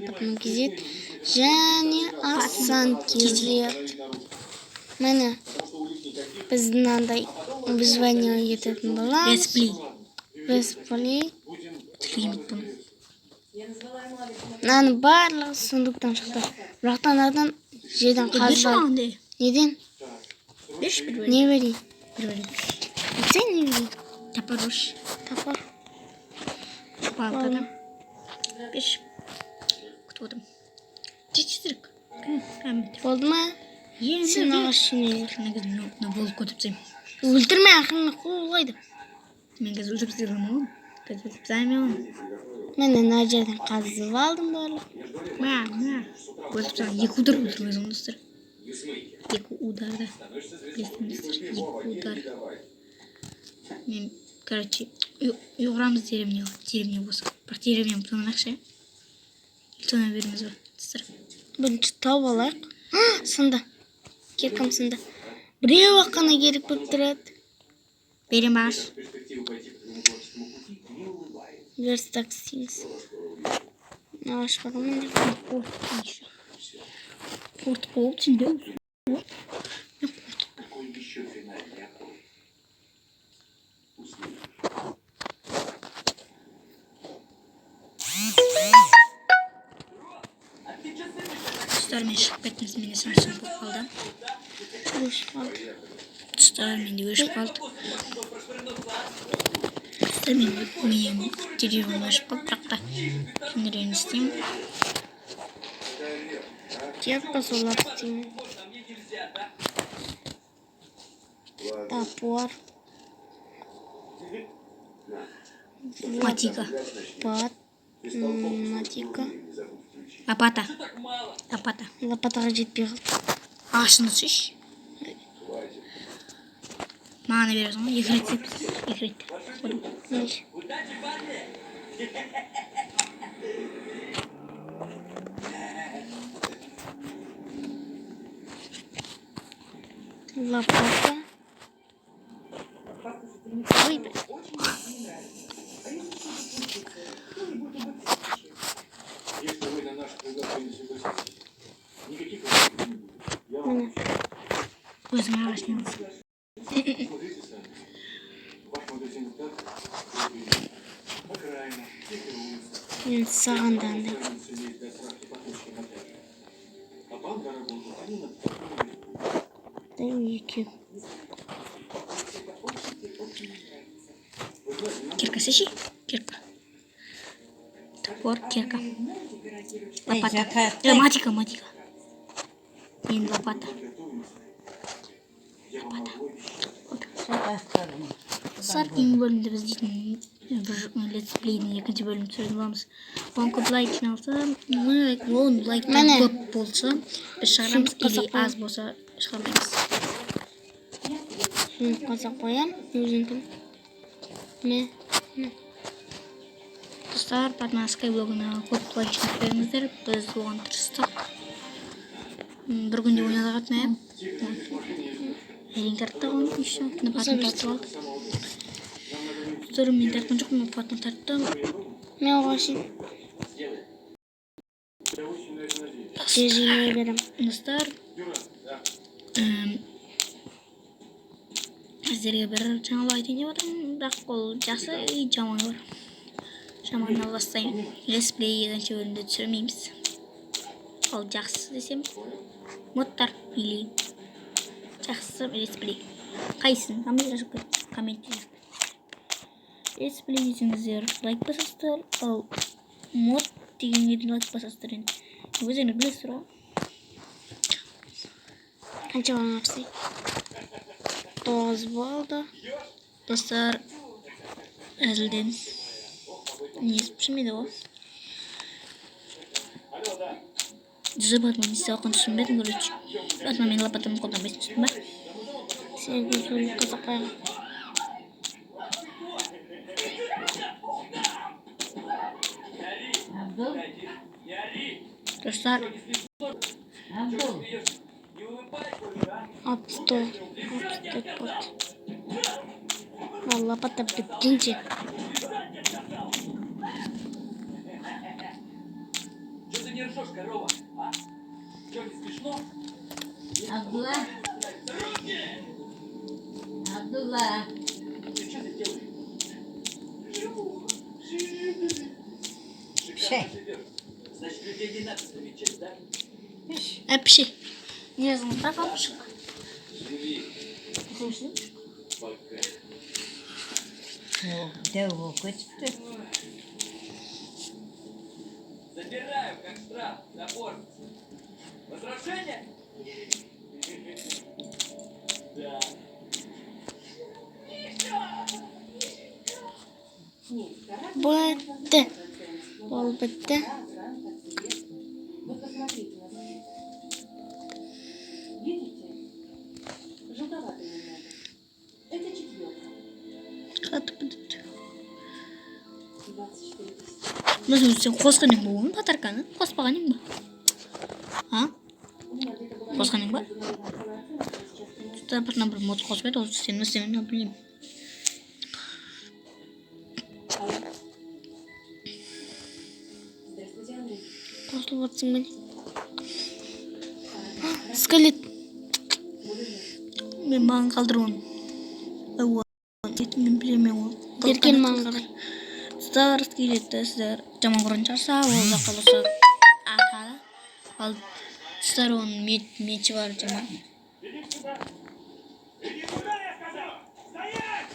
лапатның кезет және асан кезет. Міне біздің андай выживание ететін боламыз. Летсплей. Наны барлығы сундуктан шықты. Бірақтан ардан жерден қазбай. Неден? Не берейін? Сен не берейін? Тапар. Балкадан. Беш. Күтіп жетістірік. Болды ма? Сен ағаш шинелер. Негізі болып көтіпсем. Өлтірме ақыңны қолайды. Мен қазір өлтіріп зіргім. Көтіп займын. Мен ана жерден қазып алдым барлық. Өлтіріп займын. Екі удар өлтірмez оңдыстыр. Екі ударды. Білесіңіздер. Екі удар. Мен, короче, ұйғырамыз деревне болса. Бірақ деревне бұтынан ақша. Соны береміз бар. Бірінші тауып алайық. Сында. Керкім сында. Біреу аққана керек болып тұрады. Берем бағаш. Верстак істейміз. Ағаш бағамын. Қортық болып сенде. Тұстармен шығып кеттіңіз, менде самсың болып қалды. Өшіп қалды. Тұстар менде өшіп қалды. Тұстар менде деревім өшіп қалды, бірақ та кендерен істеймін. Тепка солар істеймін. Топор. Матика. Матика. Лопата. Лопатаға жетпей қалды. Ағашын түсіш. Мағана бересің ғой, екі рет сепсіз. Екі рет. Лопата. Ой, блин. Өзің ағашын алсын. Мен сағанда андай. Екі. Кирка сеши? Кирка. Топор, кирка. Лопата. Матика. Мен лопата. Сар ең бөлімді біз дейтін летсплейдің екінші бөлімді түсірген боламыз. Оған көп лайк жиналса, лайк көп болса, біз шығарамыз, или аз болса шығармаймыз. Қазақ қоям, өзіңкін. Достар, Батман Скайблогына көп лайк жинап беріңіздер, біз оған тырыстық. Бір күнде ойнадық атмайым. Әрең тартты ғой, еще патын тартып алды. Достар, мен тартқан жоқпын, патын тартты. Мен оғашын. Жежіне берем. Достар, сіздерге бір жаңалық айтайын деп отырмын, бірақ ол жақсы жаманы бар. Жаманына бастаймын. Летсплей екінші бөлімді түсірмейміз. Ол жақсы десем, модтар или жақсы летсплей. Қайсын? Комментте жазып. Летсплей десеңіздер лайк басасыздар, ал мод дегенге лайк басасыздар енді. Өздеріңіз білесіздер ғой. Қанша балың арсай? 9 болды. Достар, әзілден несі пішімеді ғой. Жүзі Батман несі оқын түсінбедім, көрейші. Батман мен лопатамын қолданбайсын түсін ба? Сен көзбөлім қазақ қайға. Достар, 64 болды. Лопата біткенше. не ржешь, корова? А? Что, не смешно? Абдулла. Абдулла. Ты что здесь делаешь? Живу. Şey. Значит, людей не надо замечать, да? Әпші. Не жазылмыз бірақ алып Живи. Пока. O dev okuttu. Забираю, как штраф, забор. Возражение? Да. Бітті. Ол бітті. Вот посмотрите на цвет. Видите? Желтоватый немного. Это четверка. Қатып бітіпті. 24 тысячи. Біз өзі қосқан ең болуын патарканы қоспаған ең ба? А? У меня где-то была Қосқан ең ба? международная оценка, сейчас примерно Тұта бірінен бір мод қосып еді, осы сені істемені білмеймін. Здравствуйте, Андрей. Қосылып отырсың ба? Скелет. Мен маған қалдыруын. Мен білемін ол. Беркен маған қарай. Сіздер келеді, сіздер жаман құрын жарса, ол жаққа болса атады. Ал сіздер оның мечі бар жаман. Иди сюда! Иди сюда, я сказал! Стоять!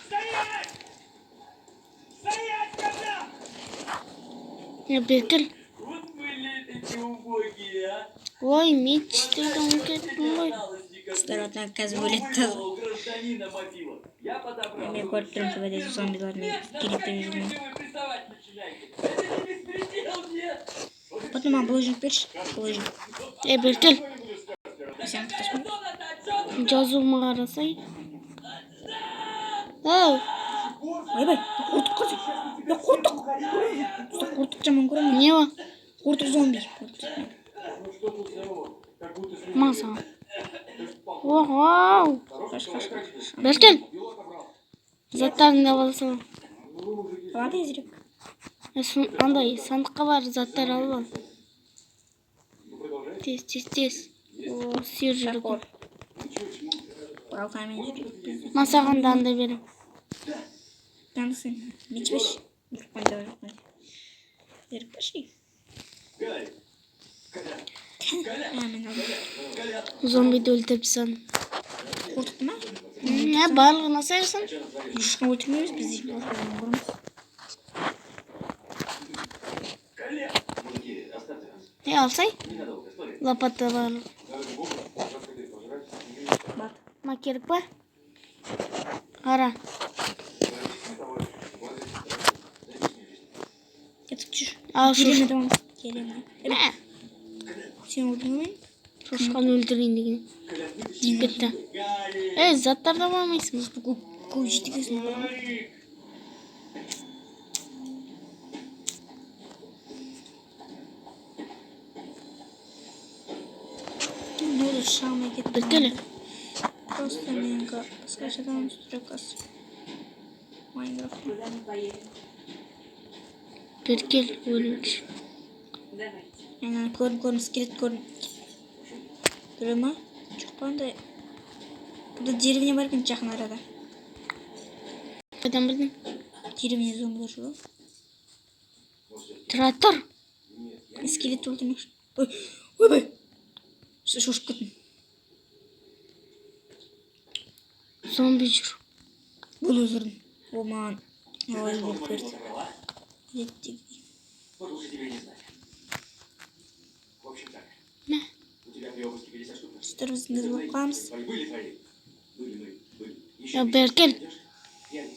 Стоять! Стоять, сказал! Беркел. Вот были эти убогие, а! Ой, мечтерді ұмытып ғой. Сіздер отына қазір өлетті. Вызвал гражданина мобила. Я подобрал. Мен көріп тұрмын сөбедегі зомбилармен керектен жүрген. Вы приставать начинаете. Это не беспредел, нет! Потом маған бұлыжынып берші. Бұлыжынып. Беркел. Сен тұтасың. Жазуыма қарасай. Ау, Ойбай, қортық қырсың. Қортық. Қортық жаман көремін. не ба? Қортық зомби. Ну что тут за как будто с Маса. Вау. Беркел. Заттарыңды аласың. Ала тезірек. Андай сандыққа бар заттар алып ал. Тез. О, сер жүріп. Балқамен жүріп. Масаған да андай берем. Танысың. Меч берші. Микрофонда жоқ. Беріп берші. Галя! Мен алдым. Зомбиді өлтіріп сан. Қортықты ма? Не, барлығына сайырсың. Ешқын өлтірмейміз біз де. Мужики, оставьте нас. Алсай. Ненадолго, стой. Лопата бар. Бар. Ма керек па? Қара. Кетіп жүр. Ал Келемін дамыз. Келемін. Мә, Сен өлтірмеймін? шошқаны өлтірейін деген. Жеп кетті. Заттарды алмайсың. Көп жетігесін бар. Нөл шамай кетті. Беркелі. Просто менің скачадан строкасы. Майнкрафт. Куда мы поедем? Беркел өлмекші. Давайте. Мен көргіміз келеді көрін. Көрі ма? Жоқ па андай. Бұда деревня бар екен жақын арада. Қайдан білдің? Деревня зомбилар жүр ғой. Тұра тұр. Скелет өлтірмекші. Ойбай! Шошып кеттім. Зомби жүр. Бұл өзірдің. О, маған. Ой, бұл көрді. Еттегі. Вот лучше тебе не знать. В общем так. Мә. У тебя при обыске 50 штук. Сіздер біздің болып қаламыз. Твои были твои? Были. Я Беркель. Я не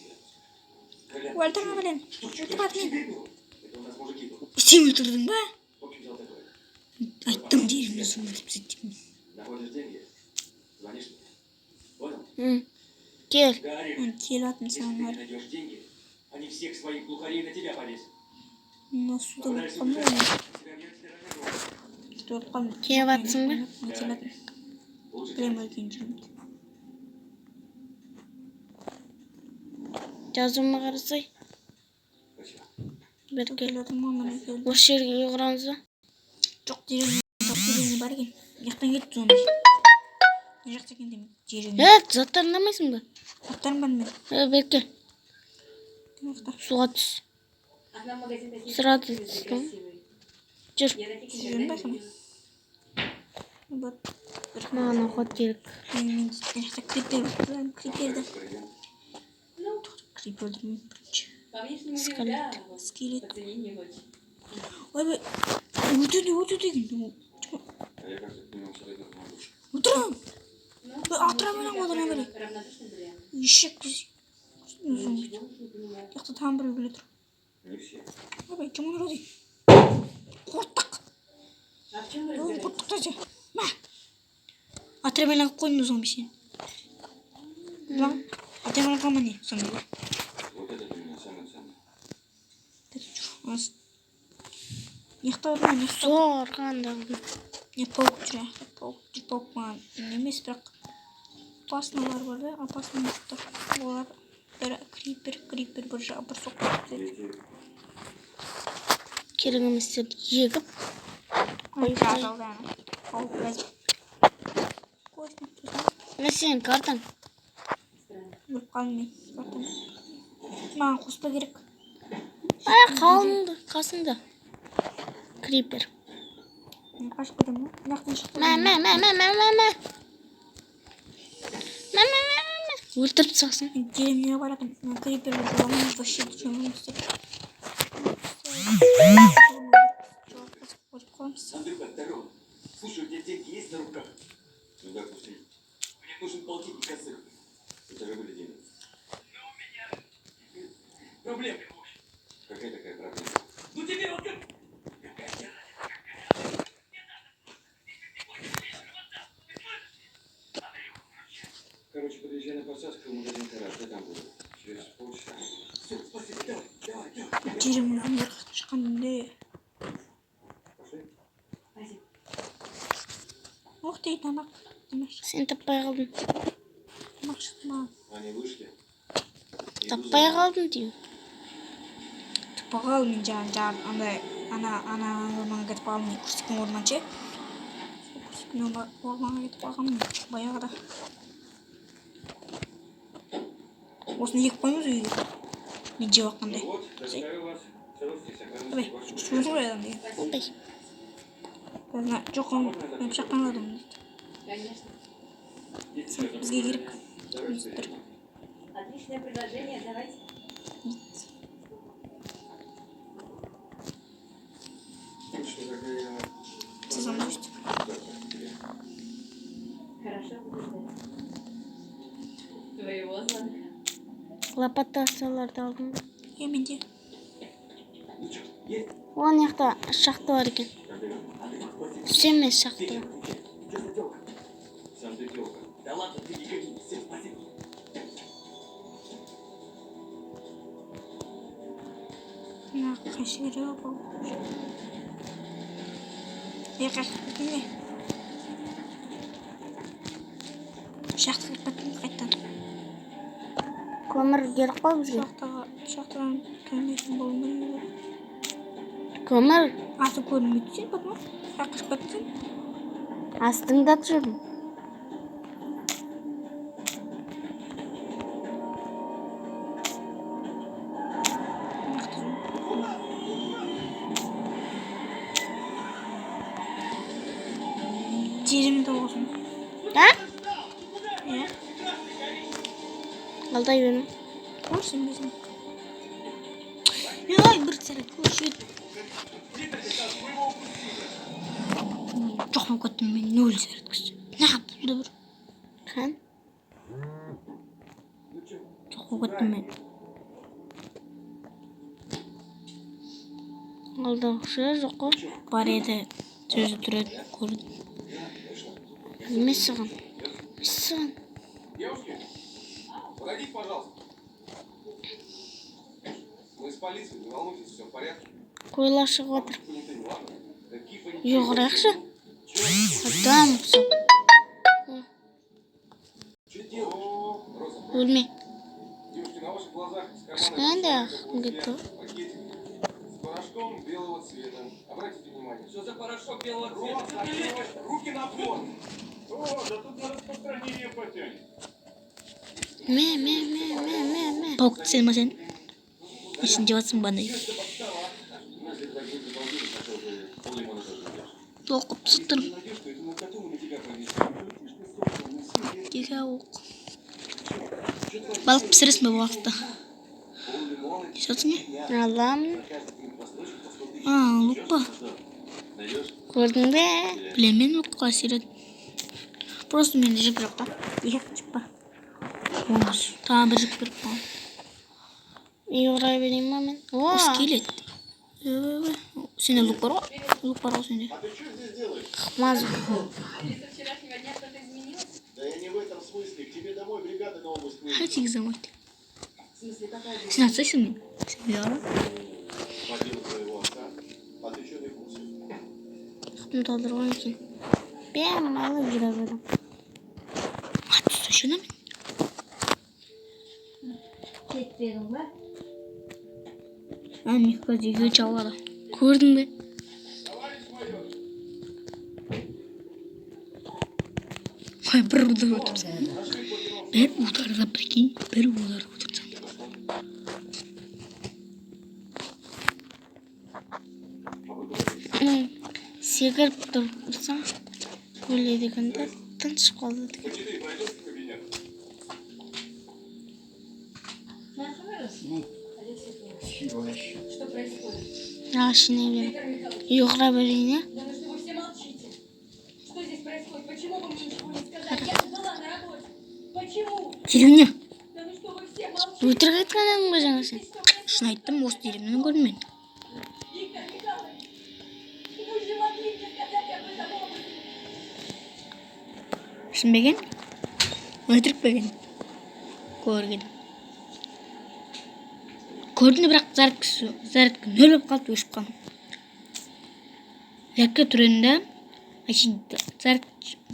знаю. Өлтірме білен. Өлтірмат мен. Это у нас мужики тут. Сен өлтірдің ба? В общем, дело такое. Айттым деревня зомби деп сөйттім. Находишь деньги, звонишь мне. Понял? Кел. Гарри, Келіп атын если саған ты бар. не найдешь деньги, они всех своих глухарей на тебя повесят. Насуда болып Попытайся қалмай убежать, ма? тебя бьют тебя разорвут. Сөйтіп болып қалмай. Келіп атсың ба? Мен келіп атын. Лучше Білем өлген жүрмейді. Жазуыма қарасай. Спасибо. Берке. Келеді маман екен. Осы жерге ұйғырамыз ба? Жоқ, деревня бар екен. Жақтан кетті зомби. Не жақта екен демек. Деревня. Заттарын алмайсың ба? Аттарым бар мен. Берке, Жақтар. суға түс. Одна в магазин такие Сразу красивые. түсті. Жүр. Я таких Жүрем никогда байқамай. не видела. Вот. Маған охот керек. Мен жақта крипер криперді. Крипер өлтірмеймін бірінші. По внешнему виду, Скелет. да, вот, Скелет. по цене не очень. Ойбай. Өтеді деген. Отырам. Атыра берем, отыра берем. Равнодушный вариант. Ешек десе. Зомби. Жақта там бір өле тұр. Ойбай, жаман ұрады. Қорттық. А в чем вы Ой, разбираетесь? қорттық десе. Ма. Атыра берем қойдың зомби сен. Lan, атыра берем қойма не, зомби. Вот это для меня самое ценное. Яқта бар ма, яқта. Зорғанда. Не, паук жүр, паук маған емес, бірақ опасныйлар бар да, опасный мықтар. Олар бір крипер, бір жағы, бір соққы өтеді. Керек емес деп егіп. Паук ләзім. Қойсын, Не сенің картаң? өліп қалдым мен. Картам. Маған қоспа керек. Қалынды, қасында. Крипер. Мен қашып кетемін ба? Мынаяқтан шықты. Мә. Өлтіріп тастасын. Мен деревняға баратын. Мен криперлер боламын, вообще жаман істеп. Өліп қаламыз. Андрюха, здорово. Слушай, у тебя деньги есть на руках? Ну, допустим. Мне нужен полтинник косых. Это же были деньги. Проблема. Какая такая проблема? Ну тебе вот как... Какая тебе Короче, подъезжай на посадку в магазин «Карат», я там буду. Через полчаса. Все, спасибо, давай. Деревняға мырқы шыққанде. Пошли. Спасибо. Оқ дейді, тамақ. Сен таппай қалдың. Тамақ шықты маған. Они вышли. Таппай қалдың деймін. Таппағал мен жаңағы андай ана орманға кетіп қалғанмын, Күрсіктің орманы ше. Күрсіктің орманға кетіп қалғанмын баяғыда. Осыны егіп қоймыз үйге. Мен жеп аққандай. Вот, доставил вас. Целости и сохранности. Ой, шүрін ғой адам деген. Олдай. Жоқ, мен пышақпен аладым дейді. Конечно. Бізге керек. Отличное предложение, давайте. Что такая... Сезон есть. Хорошо, буду ждать. Твоего звонка. Лопатасаларды алдың ба? Менде. Ну что, есть? Оған яқта шақты бар екен. Үш емес шақты бар. Что за тёлка? Сам ты тёлка. Да ладно, ты не гони. Всем спасибо. Мына қайсы керек бұл? Қайсы не? Шақты қайттым қайттан. Көмір керек қой бізге. Шақтыдан көрмейтін болмайды. Көмір Аты көрінбейді сен, батма? Қашып кеттің? астыңда жүрмін. Жерімді болсын. Да? Иә? Алдай бермін. Көрсін безін. Ай, бір сәрі көрші. Жоқ болып кеттім мен 0 сәрі өткізді. Неғып болды бір? Қан? Жоқ болып кеттім мен. Алдағышы жоқ қой. Бар еді, сөзі тұрады, көрді. Емес саған. Девушки, подойдите, пожалуйста. Мы из полиции, не волнуйтесь, все в порядке. Қойлар шығып отыр. Понятые, ладно? Какие понятые? Жоғырайықшы. Адам ұқсап. Что делаешь? Роза, Өлме. девушки, на ваших глазах из кармана Кішкентай вышел ақ кетті. пакетик с внимание. Что за порошок белого цвета? Руки на пол. О, да тут на распространение потянет. Ме. Тауық сен ма сен? Ішінде жатсың ба не? Ну, если так будет заполнить, сначала бы пол-лимона тоже съешь. Оқып сұттырым. Ты найдешь, что этому коту мы на тебя повесим. Кеге оқ. Балық пісіресің бе бұл уақытта? Пол-лимона. Түсірсің не? Аламын. Лук па? Найдешь? Көрдің бе? Білемен лукқа сирет. Просто менде жіп жоқ та. Екі жіп бар. Тағы бір жіп беріп па. Ұйғыра берейін ма мен? О! Осы келеді. Сенде лук бар ғой? Лук бар ғой сенде. А ты что здесь делаешь? Мазу. Или со вчерашнего дня что-то изменилось? Да я не в этом смысле. К тебе домой бригада на область выйдет. Хай тигізем ойды. В смысле, какая же? Сен атсайсың мен? Сен ұялы. Могила твоего отца. А ты что не в курсе? Құтын толдырған екен. Бәм, алып жүре бердім. Атсы шына мен? Кетпедің ба? Екі көзі екі жалғады. Көрдің бе? Ой, бір удар отырсың. Бір ударда прикинь, бір удар отырсың. Секіріп тұрсаң, өледі екенде тыншып қалды. Почитай, пройдешь в кабинет. Что происходит? Ашыне беріп. Виктор Михайлович, Ұйғыра берейін, а? да ну что вы все молчите? Что здесь происходит? Почему вы мне ничего не сказали? Я же была на работе. Почему? Керуіне. Да ну что вы все молчите? Өтірік айтқан едің ба жаңа сен? Что происходит? Шын айттым, осы дерімнен көрдім мен. Виктор Михайлович, вы же могли мне сказать об этом опыте. Шынбеген? Өтірік беген? Көрген. Көрдіңде бірақ зарядка нөл болып қалды, өшіп қалды. Зарядка түрінде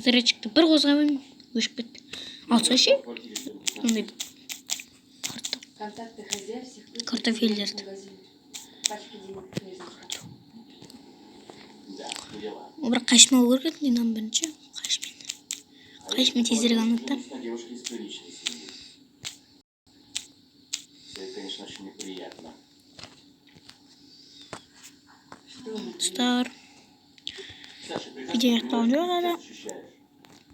зарядчикті бір қозғаймын, өшіп кетті. Алса ше, ондай Контакты хозяев всех крупных Картофельдерді. магазинов. Пачки денег книжечка. Да, дела. О, бірақ қайшымау көрген, ненан бірінші. Қайшымен тезірек анықтап. Девушка из приличной семьи. Это, конечно, очень неприятно. Стар. Саша, Видео аяқталған жоқ әлі. ощущаешь.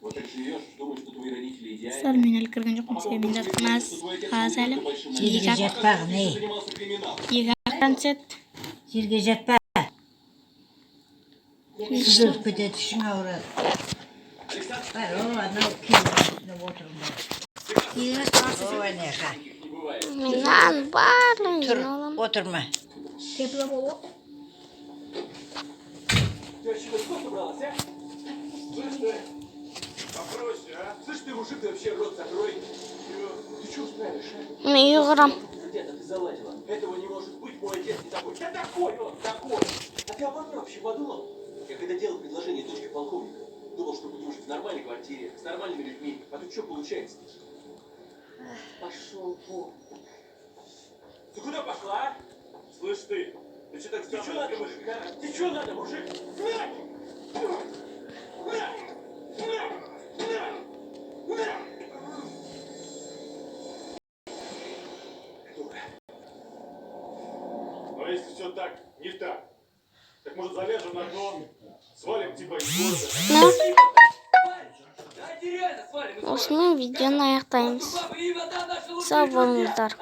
Вот так живешь, думаешь, что твои родители идеальны. Стар мен әлі кірген жоқпын, себебін жатқаназ қағаз әлі. Жерге жатпағы не? Занимался криминалом. Екі ақтан түсет. Жерге жатпа. Сүзіліп кетеді, ішің ауырады. Бар, о, анау келіп отырмын. Ой, неға. Менен барлығын Тұр, аламын. отырма. Тепло болу. Теща, ты сколько бралась, а? Слышь ты? Попроще, а? Слышь ты, мужик, ты вообще рот закрой. Ты что ставишь, а? Мен ұйғырам. Где-то ты заладила. Этого не может быть, мой отец не такой. Да такой он, такой. А ты обо мне вообще подумал? Я когда делал предложение дочке полковника, думал, что будем жить в нормальной квартире, с нормальными людьми. А тут что получается? Пошел вон. Ты куда пошла, а? Слышь ты что так Ты что надо, мужик, а? Ты что надо, мужик? Но если все так, не так, так может завяжем на дно, свалим типа из города. Да, реально, свалим. Осымен видеоны аяқтаймыз. Сау болыңыздар.